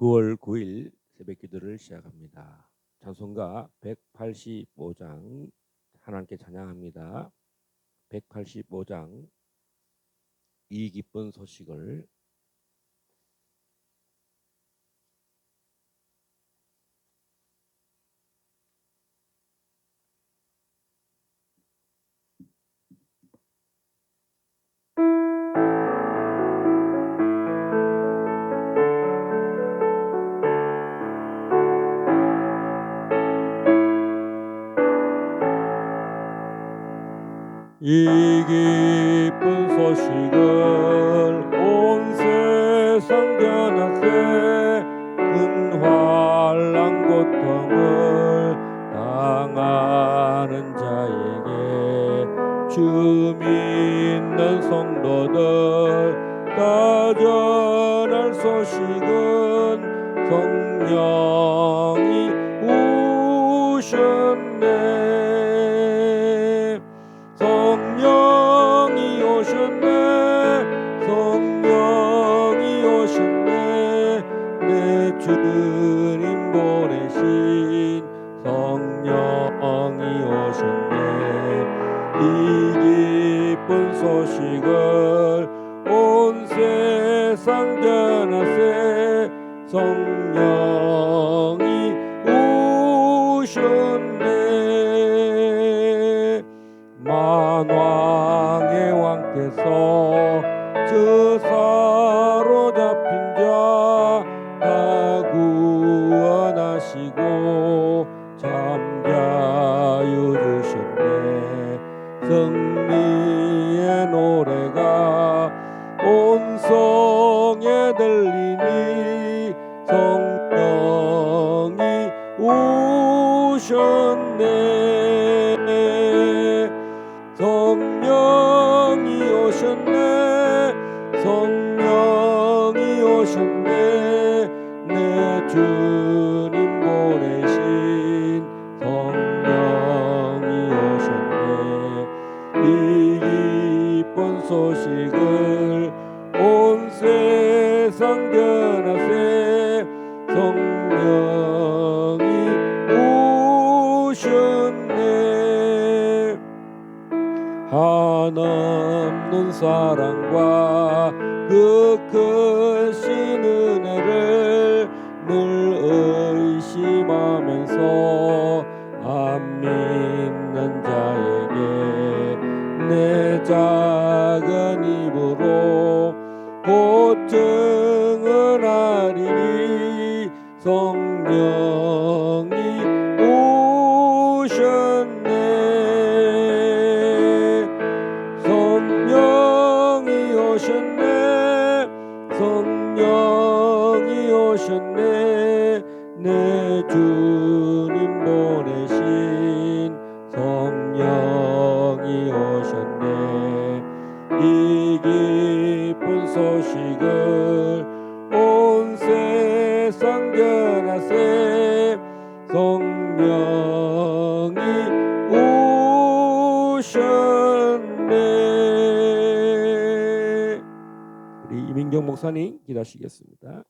9월 9일 새벽기도를 시작합니다. 찬송가 185장 하나님께 찬양합니다. 185장 이 기쁜 소식을 이 기쁜 소식을 온 세상 전하세 큰 환난 고통을 당하는 자에게 주 믿는 성도들 다 전할 소식은 성령이 오셨네. 성령이 오셨네. 성령이 오셨네. 내 주님 보내신 성령이 오셨네. 이 기쁜 소식을 온 세상 전하세 성령이 오셨네. 만왕의 왕께서 저 사로잡힌 자 다 구원하시고 잠자유 주셨네. 승리의 노래가 온 온 성에 들리니 성령이 오셨네. 성령이 오셨네. 성령이 오셨네. 내 주님 보내신 성령이 오셨네. 이 기쁜 소식을 온 세상 전하세. 성령이 오셨네. 한없는 사랑과 그 크신 은혜를 늘 의심하면서 안 믿는 자에게 내 작은 입으로 곧 증언하리니 성령이 오셨네. 성령이 오셨네. 성령이 오셨네. 내 주님 보내신 성령이 오셨네. 이 기쁜 소식을 온 세상 전하세. 성령이 오셨네. 우리 이민경 목사님 기도하시겠습니다.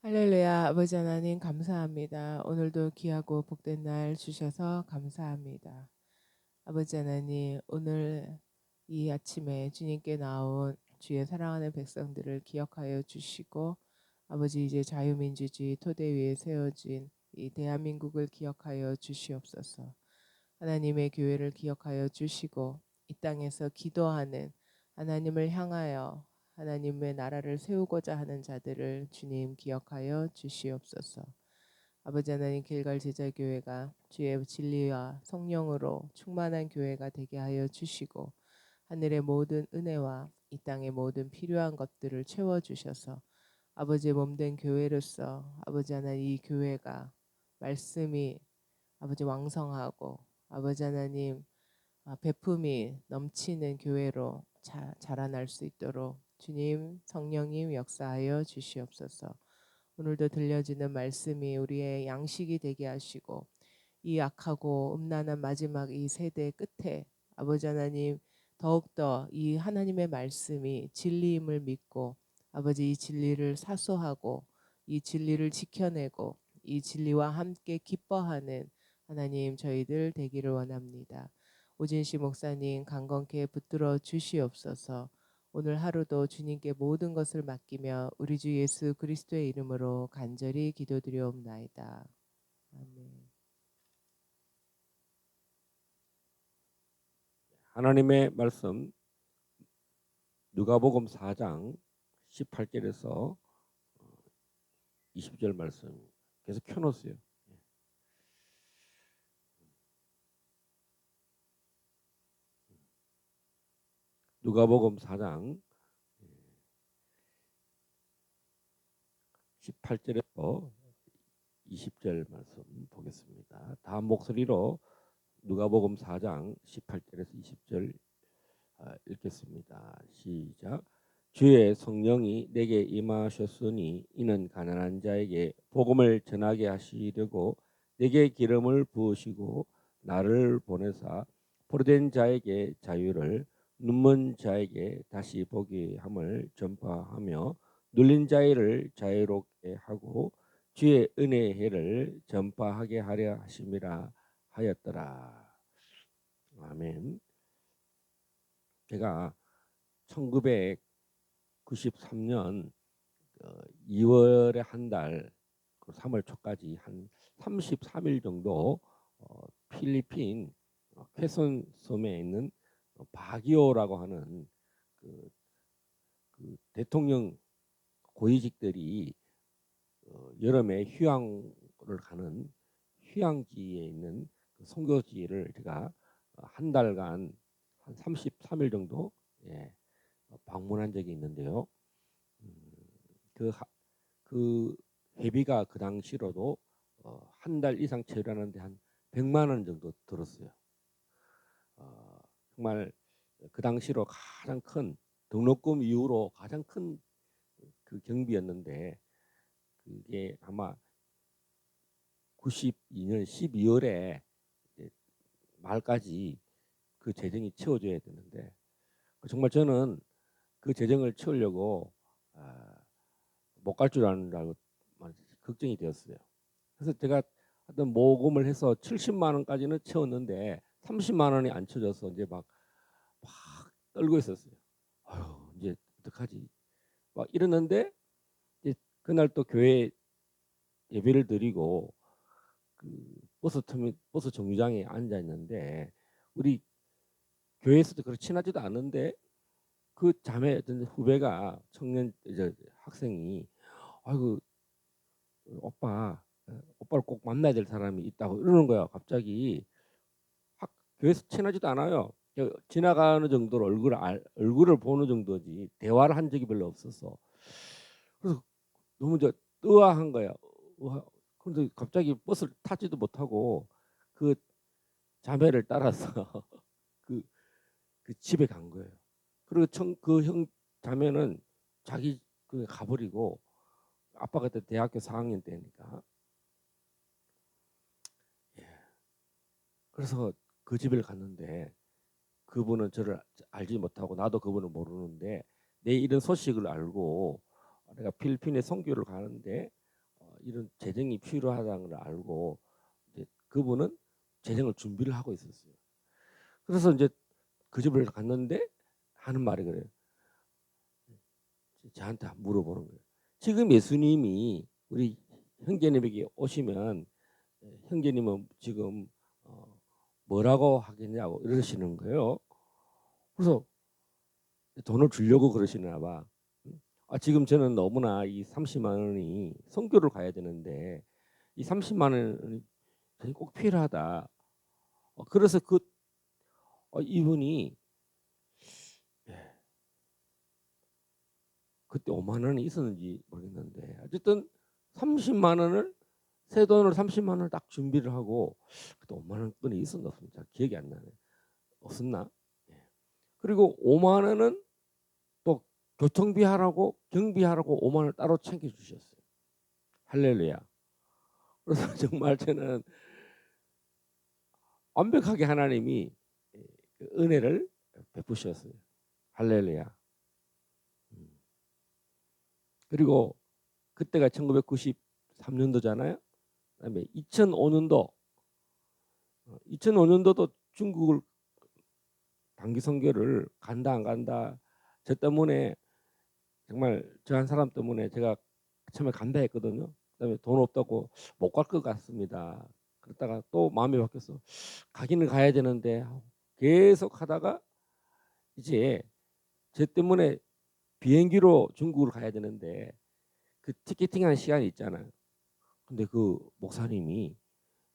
할렐루야. 아버지 하나님 감사합니다. 오늘도 귀하고 복된 날 주셔서 감사합니다. 아버지 하나님, 오늘 이 아침에 주님께 나온 주의 사랑하는 백성들을 기억하여 주시고, 아버지 이제 자유민주주의 토대 위에 세워진 이 대한민국을 기억하여 주시옵소서. 하나님의 교회를 기억하여 주시고, 이 땅에서 기도하는 하나님을 향하여 하나님의 나라를 세우고자 하는 자들을 주님 기억하여 주시옵소서. 아버지 하나님, 길갈 제자교회가 주의 진리와 성령으로 충만한 교회가 되게 하여 주시고, 하늘의 모든 은혜와 이 땅의 모든 필요한 것들을 채워주셔서 아버지의 몸된 교회로서 아버지 하나님, 이 교회가 말씀이 아버지 왕성하고 아버지 하나님 베품이 넘치는 교회로 자라날 수 있도록 주님 성령님 역사하여 주시옵소서. 오늘도 들려지는 말씀이 우리의 양식이 되게 하시고, 이 악하고 음란한 마지막 이 세대 끝에 아버지 하나님 더욱더 이 하나님의 말씀이 진리임을 믿고 아버지 이 진리를 사수하고 이 진리를 지켜내고 이 진리와 함께 기뻐하는 하나님 저희들 되기를 원합니다. 오진시 목사님 강건케 붙들어 주시옵소서. 오늘 하루도 주님께 모든 것을 맡기며 우리 주 예수 그리스도의 이름으로 간절히 기도드리옵나이다. 아멘. 하나님의 말씀 누가복음 4장 18절에서 20절 말씀 계속 켜놓으세요. 누가복음 4장 18절에서 20절 말씀 보겠습니다. 다음 목소리로 누가복음 4장 18절에서 20절 읽겠습니다. 시작. 주의 성령이 내게 임하셨으니 이는 가난한 자에게 복음을 전하게 하시려고 내게 기름을 부으시고 나를 보내사 포로된 자에게 자유를 눈먼 자에게 다시 보게 함을 전파하며 눌린 자를 자유롭게 하고 주의 은혜의 해를 전파하게 하려 하심이라 하였더라. 아멘. 제가 1993년 2월에 한 달, 3월 초까지 한 33일 정도 필리핀 퀘손 섬에 있는 바기오라고 하는 그, 대통령 고위직들이 여름에 휴양을 가는 휴양지에 있는 그 선교지를 제가 한 달간 한 33일 정도 방문한 적이 있는데요. 음, 그, 그 회비가 그 당시로도 한 달 이상 체류하는데 한 100만 원 정도 들었어요. 정말 그 당시로 가장 큰 등록금 이후로 가장 큰 그 경비였는데 그게 아마 92년 12월에 말까지 그 재정이 채워져야 되는데 정말 저는 그 재정을 채우려고 못 갈 줄 아는다고 걱정이 되었어요. 그래서 제가 어떤 모금을 해서 70만 원까지는 채웠는데 30만 원이 안 채워져서 이제 막 떨고 있었어요. 아유, 이제 어떡하지? 막 이러는데 이제 그날 또 교회 예배를 드리고 그 버스 정류장에 앉아 있는데 우리 교회에서도 그렇게 친하지도 않은데 그 자매 어떤 후배가 청년 이제 학생이 아이고 오빠를 꼭 만나야 될 사람이 있다고 이러는 거야. 갑자기 교회에서 친하지도 않아요. 지나가는 정도로 얼굴을 보는 정도지 대화를 한 적이 별로 없었어. 그래서 너무 의아한 거야. 그런데 갑자기 버스를 타지도 못하고 그 자매를 따라서 그, 그 집에 간 거예요. 그리고 그 형 자매는 자기 그 가버리고 아빠가 그때 대학교 4학년 때니까 예. 그래서 그 집을 갔는데 그분은 저를 알지 못하고 나도 그분을 모르는데 내 이런 소식을 알고 내가 필리핀에 선교를 가는데 이런 재정이 필요하다는 걸 알고 이제 그분은 재정을 준비를 하고 있었어요. 그래서 이제 그 집을 갔는데 하는 말이 그래요. 저한테 물어보는 거예요. 지금 예수님이 우리 형제님에게 오시면 형제님은 지금 뭐라고 하겠냐고 이러시는 거예요. 그래서 돈을 주려고 그러시나 봐. 지금 저는 너무나 이 30만 원이 선교를 가야 되는데 이 30만 원이 꼭 필요하다. 그래서 이분이 예, 그때 5만 원이 있었는지 모르겠는데 어쨌든 30만 원을 새 돈을 30만 원을 딱 준비를 하고 그때 5만 원권이 있었나 없었나 기억이 안 나네. 없었나? 예. 그리고 5만 원은 또 교통비 하라고 경비하라고 5만 원을 따로 챙겨 주셨어요. 할렐루야. 그래서 정말 저는 완벽하게 하나님이 그 은혜를 베푸셨어요. 할렐루야. 음. 그리고 그때가 1993년도잖아요. 그다음에 2005년도도 중국을 단기 선교를 간다 안 간다 저 때문에 정말 저 한 사람 때문에 제가 처음에 간다 했거든요. 그다음에 돈 없다고 못 갈 것 같습니다. 그러다가 또 마음이 바뀌어서 가기는 가야 되는데 계속 하다가 이제 저 때문에 비행기로 중국을 가야 되는데 그 티켓팅하는 시간이 있잖아요. 근데 그 목사님이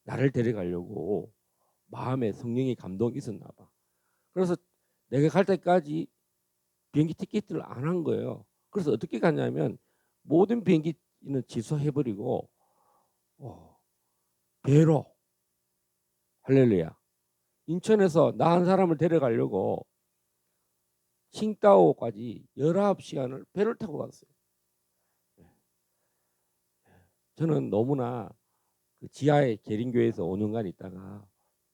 나를 데려가려고 마음에 성령의 감동이 있었나 봐. 그래서 내가 갈 때까지 비행기 티켓을 안 한 거예요. 그래서 어떻게 갔냐면 모든 비행기는 취소해버리고 배로 할렐루야 인천에서 나 한 사람을 데려가려고 칭다오까지 19시간을 배를 타고 갔어요. 저는 너무나 그 지하에 계린교회에서 5년간 있다가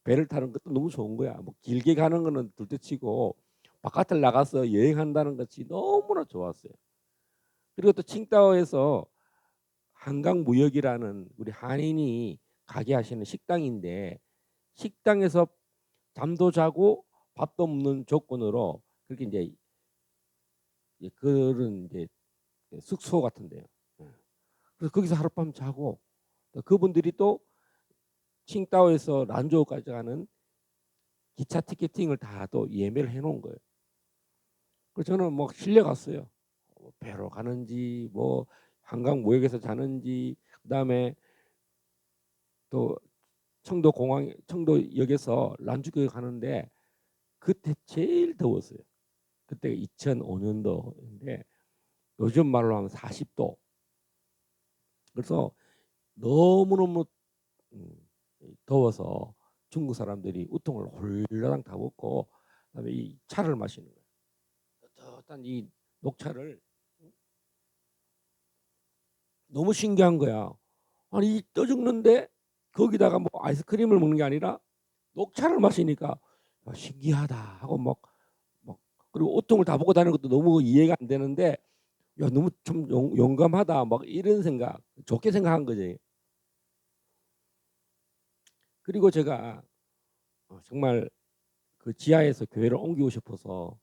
배를 타는 것도 너무 좋은 거야. 뭐 길게 가는 거는 둘째치고 바깥을 나가서 여행한다는 것이 너무나 좋았어요. 그리고 또 칭다오에서 한강무역이라는 우리 한인이 가게 하시는 식당인데 식당에서 잠도 자고 밥도 먹는 조건으로 그렇게 이제 그런 이제 숙소 같은데요. 예. 그래서 거기서 하룻밤 자고 그분들이 또 칭다오에서 란조우까지 가는 기차 티켓팅을 다 또 예매를 해놓은 거예요. 그래서 저는 뭐 실려갔어요. 배로 가는지 뭐 한강무역에서 자는지 그다음에 또 청도역에서 란주교에 가는데 그때 제일 더웠어요. 그때 2005년도인데 요즘 말로 하면 40도. 그래서 너무너무 더워서 중국 사람들이 우통을 홀라당 다 벗고 그다음에 이 차를 마시는 거예요. 따뜻한 이 녹차를. 너무 신기한 거야. 아니 이 떠 죽는데 거기다가 뭐 아이스크림을 먹는 게 아니라 녹차를 마시니까 야, 신기하다 하고 막 그리고 옷통을 다 벗고 다니는 것도 너무 이해가 안 되는데 야 너무 좀 용감하다 막 이런 생각, 좋게 생각한 거지. 그리고 제가 정말 그 지하에서 교회를 옮기고 싶어서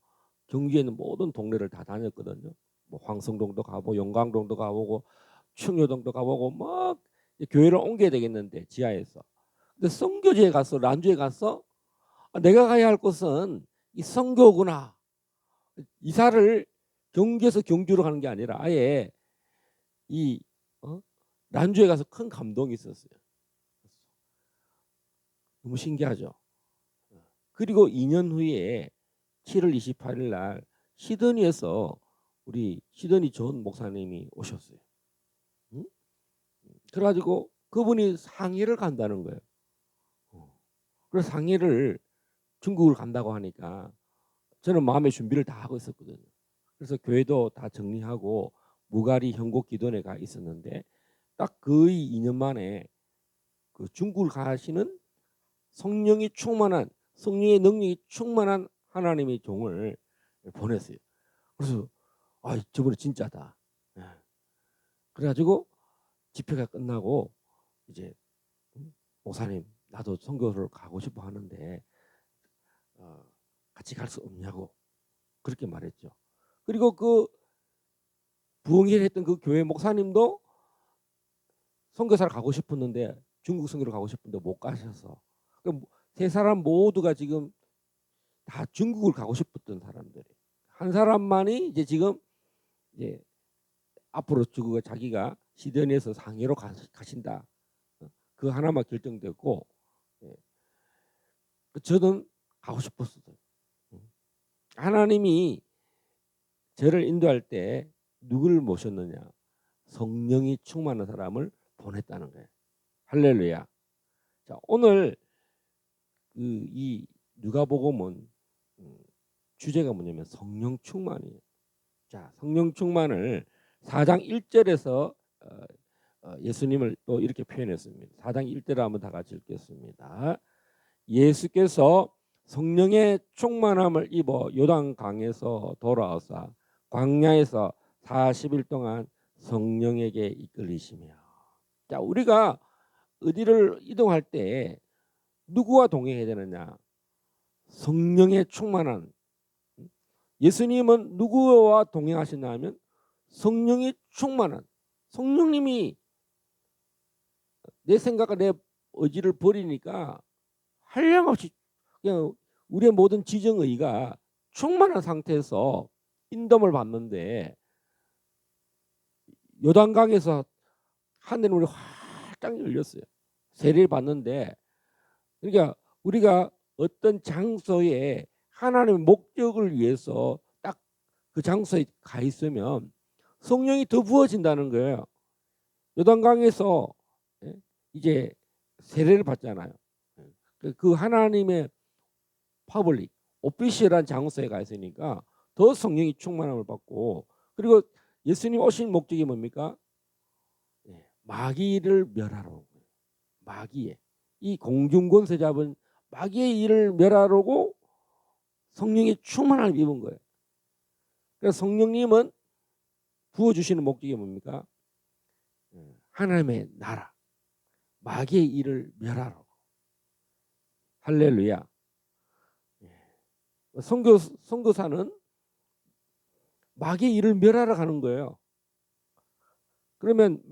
경주에 있는 모든 동네를 다 다녔거든요. 뭐 황성동도 가보고 영광동도 가보고 충효동도 가보고 막 교회를 옮겨야 되겠는데 지하에서. 근데 선교지에 가서 란주에 가서 내가 가야 할 곳은 이 선교구나. 이사를 경주에서 경주로 가는 게 아니라 아예 이 란주에 가서 큰 감동이 있었어요. 너무 신기하죠. 그리고 2년 후에 7월 28일 날 시드니에서 우리 시드니 존 목사님이 오셨어요. 응? 그래가지고 그분이 상해를 간다는 거예요. 그래서 상해를 중국을 간다고 하니까 저는 마음의 준비를 다 하고 있었거든요. 그래서 교회도 다 정리하고 무가리 현곡 기도원에 가 있었는데 딱 거의 2년 만에 그 중국을 가시는 성령이 충만한, 성령의 능력이 충만한 하나님의 종을 보냈어요. 그래서 저분이 진짜다. 예. 그래가지고 집회가 끝나고 이제 목사님 나도 선교를 가고 싶어 하는데 같이 갈 수 없냐고 그렇게 말했죠. 그리고 그 부흥회를 했던 그 교회 목사님도 선교사를 가고 싶었는데 중국 선교를 가고 싶은데 못 가셔서 세 사람 모두가 지금 다 중국을 가고 싶었던 사람들이 한 사람만이 이제 지금 이제 앞으로 중국에 자기가 시드니에서 상해로 가신다. 그 하나만 결정됐고 저는 가고 싶었어요. 하나님이 저를 인도할 때 누구를 모셨느냐? 성령이 충만한 사람을 보냈다는 거예요. 할렐루야. 자, 오늘 이 누가복음은 주제가 뭐냐면 성령 충만이에요. 자, 성령 충만을 4장 1절에서 예수님을 또 이렇게 표현했습니다. 4장 1절을 한번 다 같이 읽겠습니다. 예수께서 성령의 충만함을 입어 요단강에서 돌아와서 광야에서 40일 동안 성령에게 이끌리시며. 자, 우리가 어디를 이동할 때 누구와 동행해야 되느냐? 성령의 충만한. 예수님은 누구와 동행하시냐 하면 성령이 충만한, 성령님이 내 생각과 내 의지를 버리니까 한량없이 그냥 우리의 모든 지정의가 충만한 상태에서 인dom을 받는데 요단강에서 하늘문이 활짝 열렸어요. 세례를 받는데 그러니까 우리가 어떤 장소에 하나님의 목적을 위해서 딱 그 장소에 가 있으면 성령이 더 부어진다는 거예요. 요단강에서 이제 세례를 받잖아요. 그 하나님의 파블릭 오피셜한 장소에 가 있으니까 더 성령이 충만함을 받고 그리고 예수님 오신 목적이 뭡니까? 마귀를 멸하러 마귀의 이 공중권세 잡은 마귀의 일을 멸하려고 성령의 충만함을 입은 거예요. 그래서 성령님은 부어주시는 목적이 뭡니까? 하나님의 나라 마귀의 일을 멸하러. 할렐루야. 선교사는 마귀의 일을 멸하러 가는 거예요. 그러면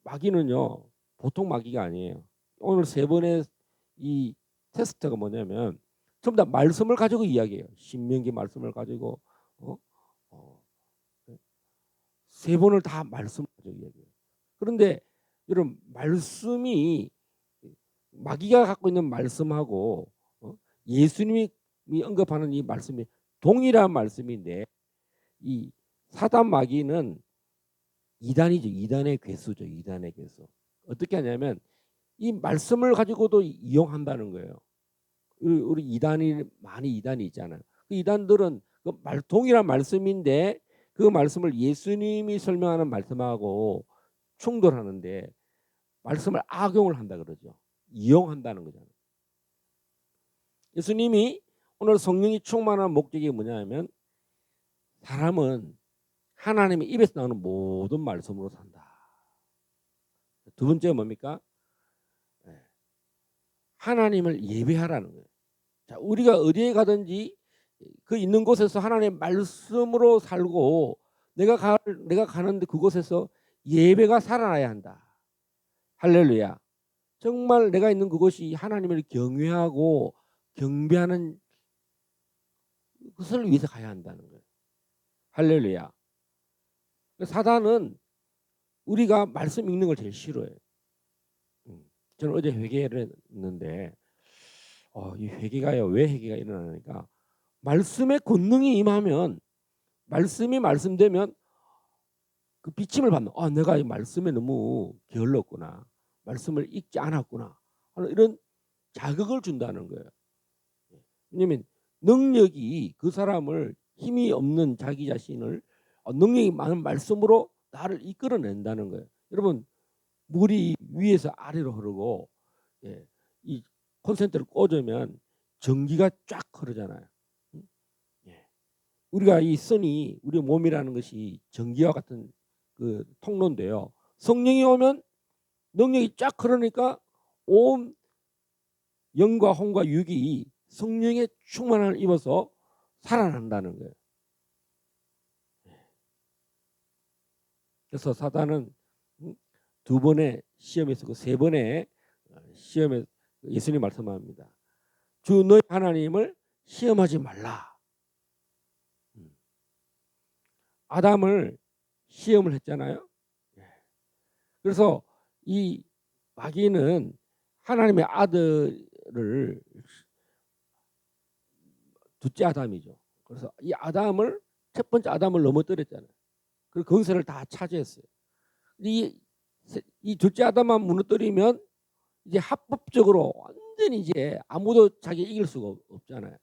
마귀는요 보통 마귀가 아니에요. 오늘 세 번의 이 테스트가 뭐냐면 전부 다 말씀을 가지고 이야기해요. 신명기 말씀을 가지고 세 번을 다 말씀을 가지고 이야기해요. 그런데 여러분 말씀이 마귀가 갖고 있는 말씀하고 예수님이 언급하는 이 말씀이 동일한 말씀인데 이 사단 마귀는 이단이죠. 이단의 괴수죠. 이단의 괴수. 어떻게 하냐면 이 말씀을 가지고도 이용한다는 거예요. 우리 이단이 많이 이단이 있잖아요. 그 이단들은 동일한 말씀인데 그 말씀을 예수님이 설명하는 말씀하고 충돌하는데 말씀을 악용을 한다 그러죠. 이용한다는 거잖아요. 예수님이 오늘 성령이 충만한 목적이 뭐냐면 사람은 하나님의 입에서 나오는 모든 말씀으로 산다. 두 번째가 뭡니까? 하나님을 예배하라는 거예요. 자, 우리가 어디에 가든지 그 있는 곳에서 하나님의 말씀으로 살고 내가 가는데 그곳에서 예배가 살아나야 한다. 할렐루야. 정말 내가 있는 그곳이 하나님을 경외하고 경배하는 것을 위해서 가야 한다는 거예요. 할렐루야. 사단은 우리가 말씀 읽는 걸 제일 싫어해요. 저는 어제 회개를 했는데 이 회개가요. 왜 회개가 일어나니까 말씀의 권능이 임하면 말씀이 말씀되면 그 비침을 받는 내가 이 말씀에 너무 게을렀구나. 말씀을 읽지 않았구나. 이런 자극을 준다는 거예요. 왜냐하면 능력이 그 사람을 힘이 없는 자기 자신을 능력이 많은 말씀으로 나를 이끌어낸다는 거예요. 여러분 물이 위에서 아래로 흐르고 이 콘센트를 꽂으면 전기가 쫙 흐르잖아요. 우리가 이 선이 우리 몸이라는 것이 전기와 같은 그 통로인데요. 성령이 오면 능력이 쫙 흐르니까 온 영과 혼과 육이 성령의 충만함을 입어서 살아난다는 거예요. 그래서 사단은 두 번의 시험에서 그 세 번의 시험에 예수님 말씀합니다. 주 너희 하나님을 시험하지 말라. 아담을 시험을 했잖아요. 그래서 이 마귀는 하나님의 아들을 둘째 아담이죠. 그래서 이 아담을 첫 번째 아담을 넘어뜨렸잖아요. 그 건설을 다 차지했어요. 이 둘째 아담만 무너뜨리면 이제 합법적으로 완전히 이제 아무도 자기 이길 수가 없잖아요.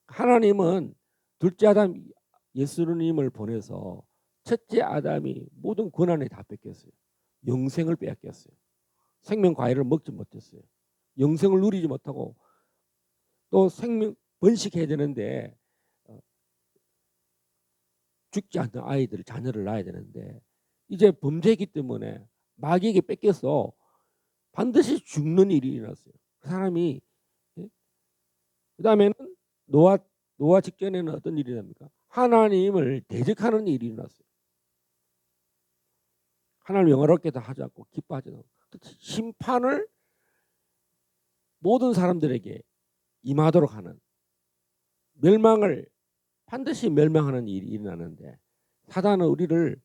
하나님은 둘째 아담 예수님을 보내서 첫째 아담이 모든 권한을 다 뺏겼어요. 영생을 빼앗겼어요. 생명 과일을 먹지 못했어요. 영생을 누리지 못하고 또 생명 번식해야 되는데 죽지 않는 아이들 자녀를 낳아야 되는데 이제 범죄이기 때문에 마귀에게 뺏겨서 반드시 죽는 일이 일어났어요. 그 사람이 그 다음에는 노아 직전에는 어떤 일이 납니까? 하나님을 대적하는 일이 일어났어요. 하나님 영화롭게 다 하지 않고 기뻐하지 않고 심판을 모든 사람들에게 임하도록 하는 멸망을 반드시 멸망하는 일이 일어나는데 사단은 우리를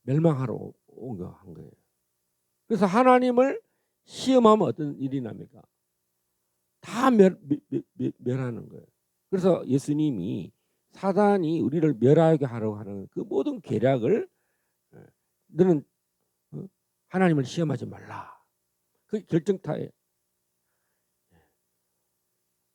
멸망하러 한 거예요. 그래서 하나님을 시험하면 어떤 일이 납니까? 다 멸하는 거예요. 그래서 예수님이 사단이 우리를 멸하게 하려고 하는 그 모든 계략을 너는 하나님을 시험하지 말라. 그 결정타예요.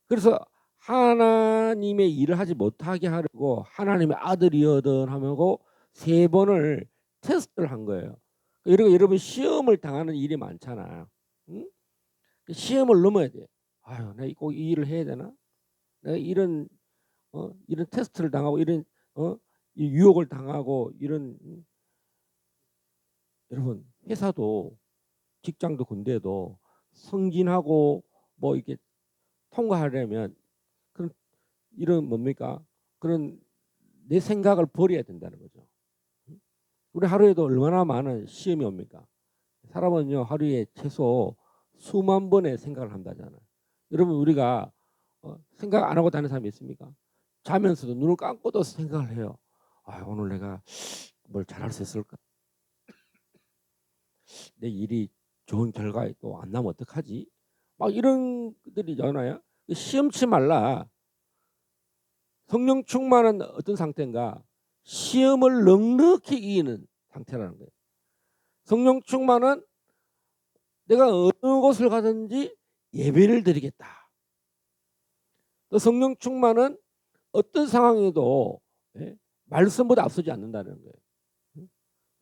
그래서 하나님의 일을 하지 못하게 하려고 하나님의 아들이거든 하고 세 번을 테스트를 한 거예요. 여러분 시험을 당하는 일이 많잖아요. 응? 시험을 넘어야 돼. 아유, 내가 꼭 이 일을 해야 되나? 내가 이런 테스트를 당하고 이런 이 유혹을 당하고 이런 여러분 회사도 직장도 군대도 승진하고 뭐 이렇게 통과하려면 그런 이런 뭡니까? 그런 내 생각을 버려야 된다는 거죠. 우리 하루에도 얼마나 많은 시험이 옵니까? 사람은요 하루에 최소 수만 번의 생각을 한다잖아요. 여러분 우리가 생각 안 하고 다니는 사람이 있습니까? 자면서도 눈을 감고도 생각을 해요. 오늘 내가 뭘 잘할 수 있을까? 내 일이 좋은 결과에 또 안 나면 어떡하지? 막 이런 것들이 있잖아요. 시험치 말라. 성령 충만은 어떤 상태인가? 시험을 넉넉히 이기는 상태라는 거예요. 성령 충만은 내가 어느 곳을 가든지 예배를 드리겠다. 또 성령 충만은 어떤 상황에도 말씀보다 앞서지 않는다는 거예요.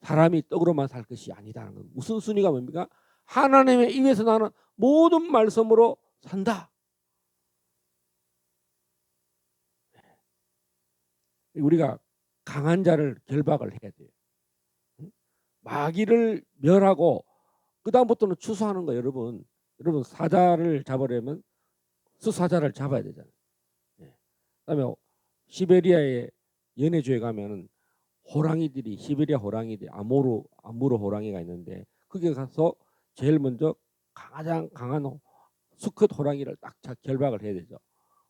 사람이 떡으로만 살 것이 아니다는 거예요. 우선순위가 뭡니까? 하나님의 입에서 나는 모든 말씀으로 산다. 우리가 강한 자를 결박을 해야 돼요. 마귀를 멸하고 그 다음부터는 추수하는 거예요. 여러분 사자를 잡으려면 수사자를 잡아야 되잖아요. 그다음에 시베리아의 연해주에 가면은 호랑이들이 시베리아 호랑이들 아무르 호랑이가 있는데 거기 가서 제일 먼저 가장 강한 수컷 호랑이를 딱 결박을 해야 되죠.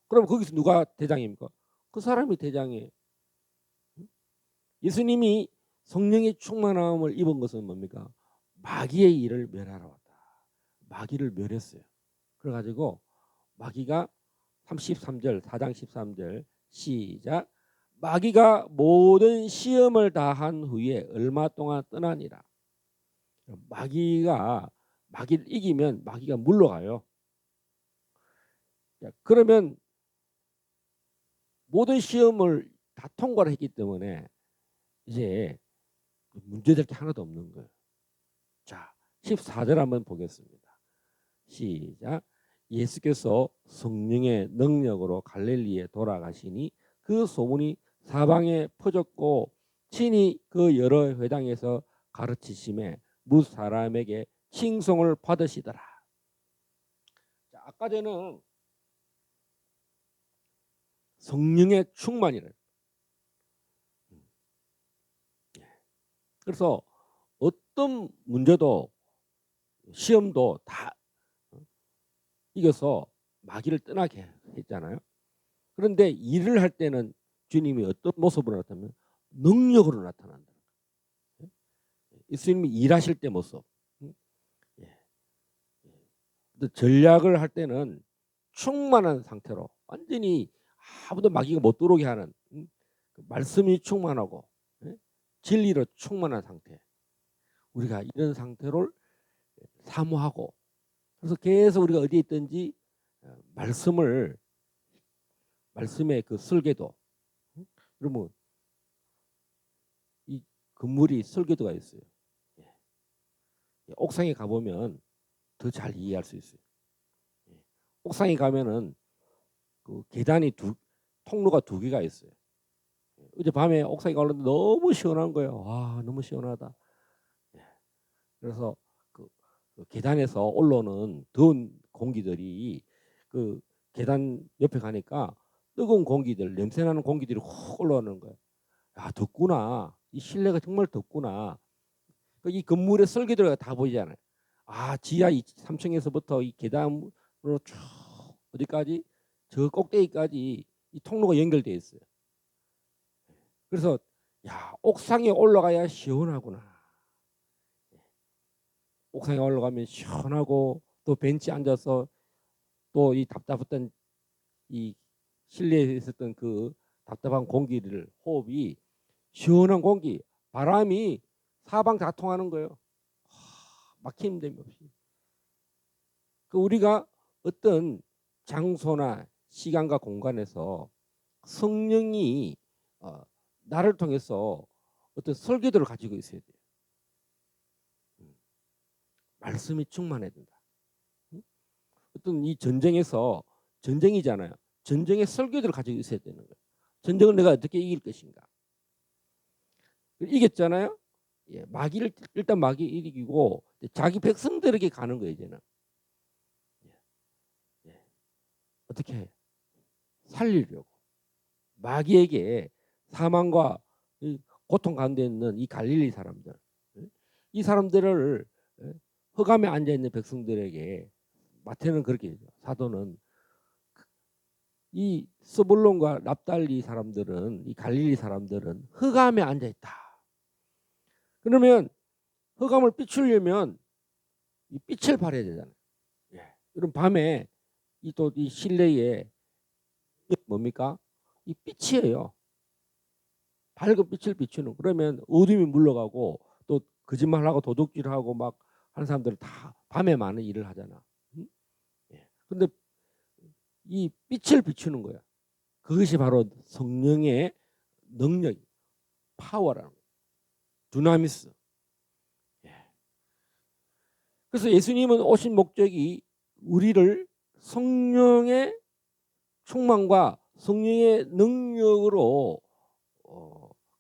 그럼 거기서 누가 대장입니까? 그 사람이 대장이에요. 예수님이 성령의 충만함을 입은 것은 뭡니까? 마귀의 일을 멸하러 왔다. 마귀를 멸했어요. 그래가지고 마귀가 33절 4장 13절 시작. 마귀가 모든 시험을 다 한 후에 얼마 동안 떠나니라. 마귀를 이기면 마귀가 물러가요. 그러면 모든 시험을 다 통과를 했기 때문에 이제 문제될 게 하나도 없는 거예요. 자, 14절 한번 보겠습니다. 시작. 예수께서 성령의 능력으로 갈릴리에 돌아가시니 그 소문이 사방에 퍼졌고 친히 그 여러 회당에서 가르치심에 무 사람에게 칭송을 받으시더라. 자, 아까 전에 성령의 충만이래. 그래서 어떤 문제도 시험도 다 이겨서 마귀를 떠나게 했잖아요. 그런데 일을 할 때는 주님이 어떤 모습으로 나타나면 능력으로 나타난다. 예수님이 일하실 때 모습. 전략을 할 때는 충만한 상태로 완전히 아무도 마귀가 못 들어오게 하는 말씀이 충만하고 진리로 충만한 상태. 우리가 이런 상태를 사모하고 그래서 계속 우리가 어디에 있든지 말씀의 그 설계도. 그러면 이 건물이 설계도가 있어요. 옥상에 가보면 더 잘 이해할 수 있어요. 옥상에 가면은 그 계단이 통로가 두 개가 있어요. 어젯밤에 옥상에 가는데 너무 시원한 거예요. 와, 너무 시원하다. 그래서 그 계단에서 올라오는 더운 공기들이 그 계단 옆에 가니까 뜨거운 공기들, 냄새나는 공기들이 확 올라오는 거예요. 야, 덥구나. 이 실내가 정말 덥구나. 이 건물의 설계도가 다 보이잖아요. 아, 지하 3층에서부터 이 계단으로 쭉 어디까지? 저 꼭대기까지 이 통로가 연결되어 있어요. 그래서 야, 옥상에 올라가야 시원하구나. 옥상에 올라가면 시원하고 또 벤치에 앉아서 또 이 답답했던 이 실내에 있었던 그 답답한 공기를 호흡이 시원한 공기, 바람이 사방 다 통하는 거예요. 막히는 데 없이. 그 우리가 어떤 장소나 시간과 공간에서 성령이 나를 통해서 어떤 설계도를 가지고 있어야 돼요. 말씀이 충만해야 된다. 어떤 이 전쟁에서 전쟁이잖아요. 전쟁의 설계도를 가지고 있어야 되는 거예요. 전쟁을 내가 어떻게 이길 것인가. 이겼잖아요. 예, 일단 마귀 이기고 자기 백성들에게 가는 거예요. 이제는 어떻게 살리려고 마귀에게 사망과 고통 가운데 있는 이 갈릴리 사람들, 이 사람들을 흑암에 앉아 있는 백성들에게 마태는 그렇게 사도는 이 스불론과 납달리 사람들은 이 갈릴리 사람들은 흑암에 앉아 있다. 그러면 흑암을 비추려면 이 빛을 발해야 되잖아요. 이런 밤에 이 또 이 실내에 뭡니까? 이 빛이에요. 밝은 빛을 비추는. 그러면 어둠이 물러가고 또 거짓말하고 도둑질하고 막 하는 사람들은 다 밤에 많은 일을 하잖아. 응? 예. 근데 이 빛을 비추는 거야. 그것이 바로 성령의 능력, 파워라는 거예요. 두나미스. 예. 그래서 예수님은 오신 목적이 우리를 성령의 충만과 성령의 능력으로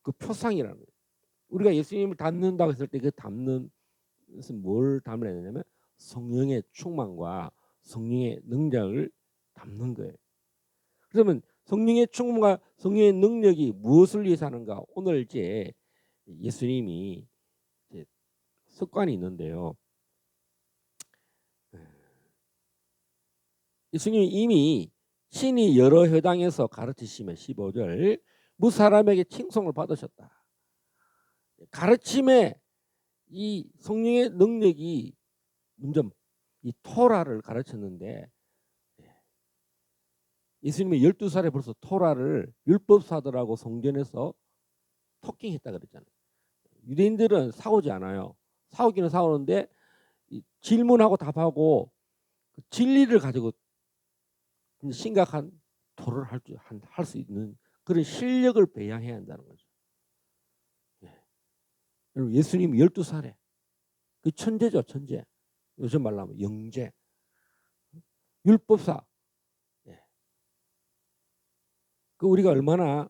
그 표상이라는 거예요. 우리가 예수님을 닮는다고 했을 때 그 닮는 것은 뭘 닮으려 하냐면 성령의 충만과 성령의 능력을 닮는 거예요. 그러면 성령의 충만과 성령의 능력이 무엇을 위해서 하는가? 오늘 이제 예수님이 이제 습관이 있는데요. 예수님이 이미 신이 여러 회당에서 가르치시며 15절 무사람에게 칭송을 받으셨다. 가르침에 이 성령의 능력이 먼저 이 토라를 가르쳤는데 예수님이 12살에 벌써 토라를 율법사들하고 성전에서 토킹했다 그랬잖아요. 유대인들은 싸우지 않아요. 싸우기는 싸우는데 질문하고 답하고 그 진리를 가지고 심각한 토론을 할 수 있는 그런 실력을 배양해야 한다는 거죠. 여러분 예수님 12살에 그 천재죠, 천재. 요즘 말로 하면 영재. 율법사. 그 우리가 얼마나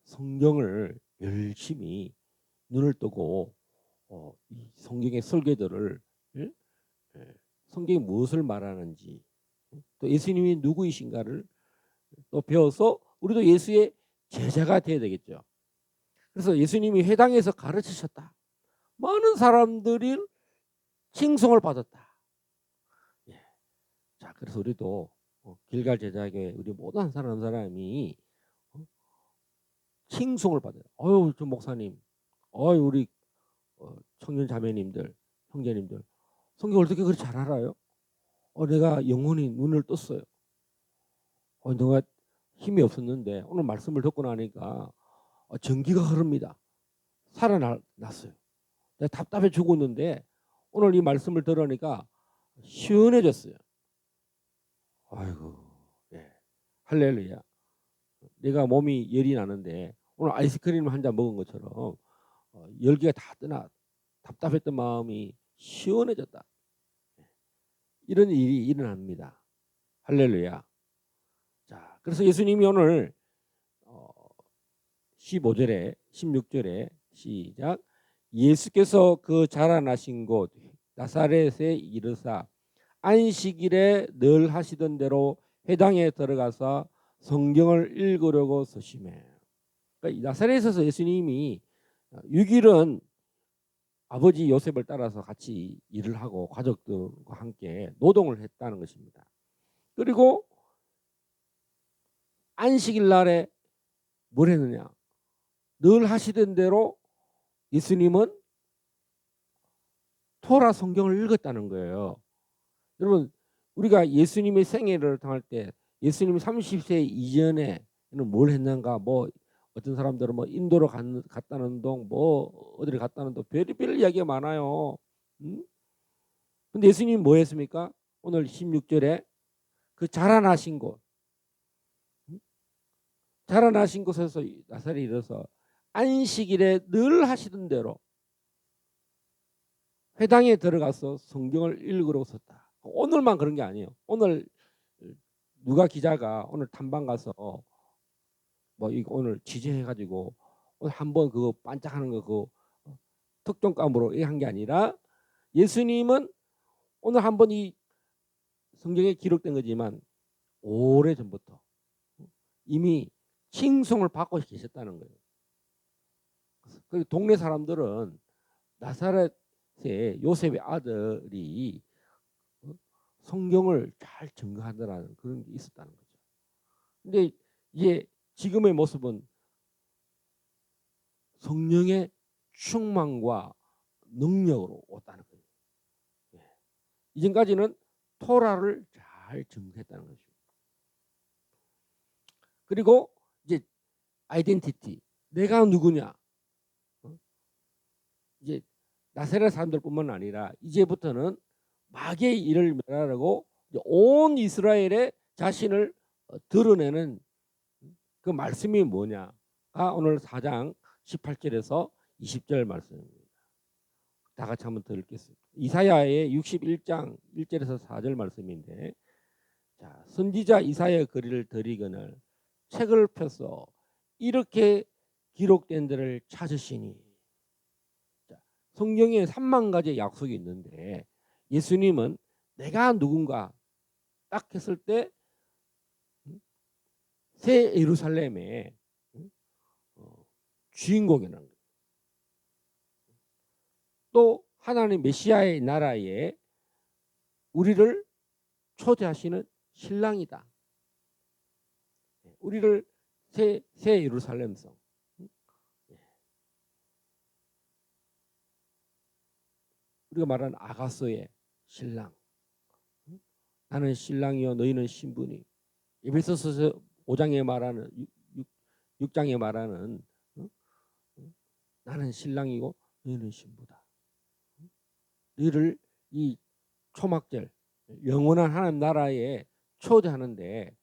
성경을 열심히 눈을 뜨고 이 성경의 설계들을 성경이 무엇을 말하는지 또 예수님이 누구이신가를 또 배워서 우리도 예수의 제자가 되어야 되겠죠. 그래서 예수님이 회당에서 가르치셨다. 많은 사람들이 칭송을 받았다. 예. 자, 그래서 우리도 길갈 제자교회 우리 모든 사람이 칭송을 받아요. 어유, 저 목사님, 어유 우리 청년 자매님들, 형제님들, 성경 어떻게 그렇게 잘 알아요? 내가 영혼이 눈을 떴어요. 내가 힘이 없었는데 오늘 말씀을 듣고 나니까 전기가 흐릅니다. 살아났어요. 내가 답답해 죽었는데 오늘 이 말씀을 들으니까 시원해졌어요. 아이고, 예. 할렐루야. 내가 몸이 열이 나는데 오늘 아이스크림 한 잔 먹은 것처럼 열기가 다 떠나 답답했던 마음이 시원해졌다. 이런 일이 일어납니다. 할렐루야. 자, 그래서 예수님이 오늘 15절에 16절에 시작. 예수께서 그 자라나신 곳 나사렛에 이르사 안식일에 늘 하시던 대로 회당에 들어가서 성경을 읽으려고 서심해. 그러니까 나사렛에서 예수님이 6일은 아버지 요셉을 따라서 같이 일을 하고 가족들과 함께 노동을 했다는 것입니다. 그리고 안식일 날에 뭘 했느냐? 늘 하시던 대로 예수님은 토라 성경을 읽었다는 거예요. 여러분 우리가 예수님의 생애를 당할 때 예수님이 30세 이전에는 뭘 했는가? 뭐 어떤 사람들은 뭐 인도로 갔다는 동, 뭐 어디를 갔다는 동, 별의별 이야기가 많아요. 근데 예수님이 뭐 했습니까? 오늘 16절에 그 자라나신 곳, 자라나신 곳에서 나사렛에 이르러서 안식일에 늘 하시던 대로 회당에 들어가서 성경을 읽으러 섰다. 오늘만 그런 게 아니에요. 오늘 누가 기자가 오늘 탐방 가서 뭐 이거 오늘 취재해가지고 오늘 한번 그거 반짝하는 거 그거 특종감으로 한 게 아니라 예수님은 오늘 한번 이 성경에 기록된 거지만 오래 전부터 이미 칭송을 받고 계셨다는 거예요. 그 동네 사람들은 나사렛의 요셉의 아들이 성경을 잘 증거하더라는 그런 게 있었다는 거죠. 근데 이제 지금의 모습은 성령의 충만과 능력으로 왔다는 거예요. 이전까지는 토라를 잘 증거했다는 거죠. 그리고 이제 아이덴티티, 내가 누구냐. 이제 나사렛 사람들뿐만 아니라 이제부터는 마귀의 일을 멸하라고 온 이스라엘의 자신을 드러내는 그 말씀이 뭐냐가 오늘 4장 18절에서 20절 말씀입니다. 다 같이 한번 더 읽겠습니다. 이사야의 61장 1절에서 4절 말씀인데, 자, 선지자 이사야의 글을 들이거늘 책을 펴서 이렇게 기록된 데를 찾으시니. 자, 성경에 3만 가지의 약속이 있는데 예수님은 내가 누군가 딱 했을 때 새 예루살렘의 주인공이라는 거예요. 또 하나님 메시아의 나라에 우리를 초대하시는 신랑이다. 우리를 새 예루살렘성, 우리가 말하는 아가서의 신랑, 나는 신랑이요 너희는 신부니. 에베소서 5장에 말하는 6장에 말하는 나는 신랑이고 너희는 신부다. 너희를 이 초막절 영원한 하나님 나라에 초대하는데,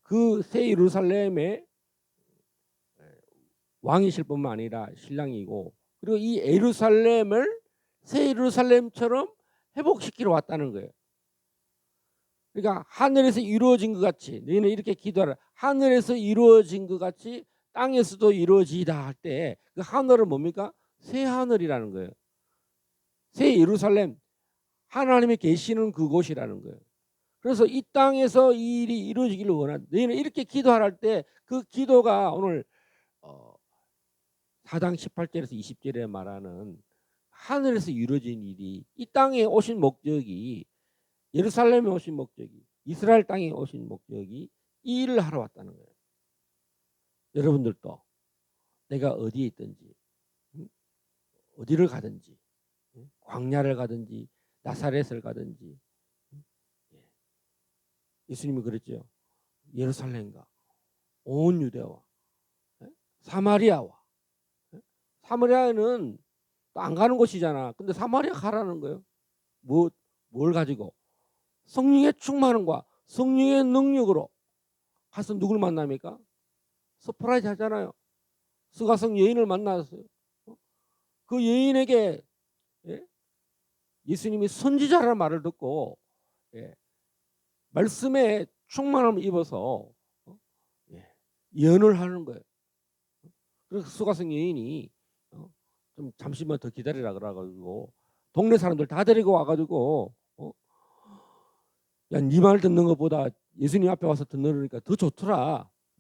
그 새 예루살렘의 왕이실 뿐만 아니라 신랑이고, 그리고 이 예루살렘을 새 예루살렘처럼 회복시키러 왔다는 거예요. 그러니까 하늘에서 이루어진 것 같이, 너희는 이렇게 기도하라. 하늘에서 이루어진 것 같이 땅에서도 이루어지다 할 때 그 하늘은 뭡니까? 새 하늘이라는 거예요. 새 예루살렘, 하나님이 계시는 그곳이라는 거예요. 그래서 이 땅에서 이 일이 이루어지기를 원한다. 너희는 이렇게 기도하라 할 때 그 기도가 오늘 4장 18절에서 20절에 말하는 하늘에서 이루어진 일이, 이 땅에 오신 목적이, 예루살렘에 오신 목적이, 이스라엘 땅에 오신 목적이 이 일을 하러 왔다는 거예요. 여러분들도 내가 어디에 있든지, 어디를 가든지, 광야를 가든지 나사렛을 가든지, 예수님이 그랬죠. 예루살렘과 온 유대와 사마리아와. 사마리아는 안 가는 곳이잖아. 근데 사마리아 가라는 거예요. 뭘 가지고? 성령의 충만함과 성령의 능력으로 가서 누굴 만납니까? 서프라이즈 하잖아요. 수가성 여인을 만났어요. 그 여인에게 예수님이 선지자라는 말을 듣고 말씀에 충만함을 입어서 예언을 하는 거예요. 그래서 수가성 여인이 좀 잠시만 더 기다리라 그래가지고 동네 사람들 다 데리고 와가지고 야, 네 말 듣는 것보다 예수님 앞에 와서 듣는 거니까 더 좋더라.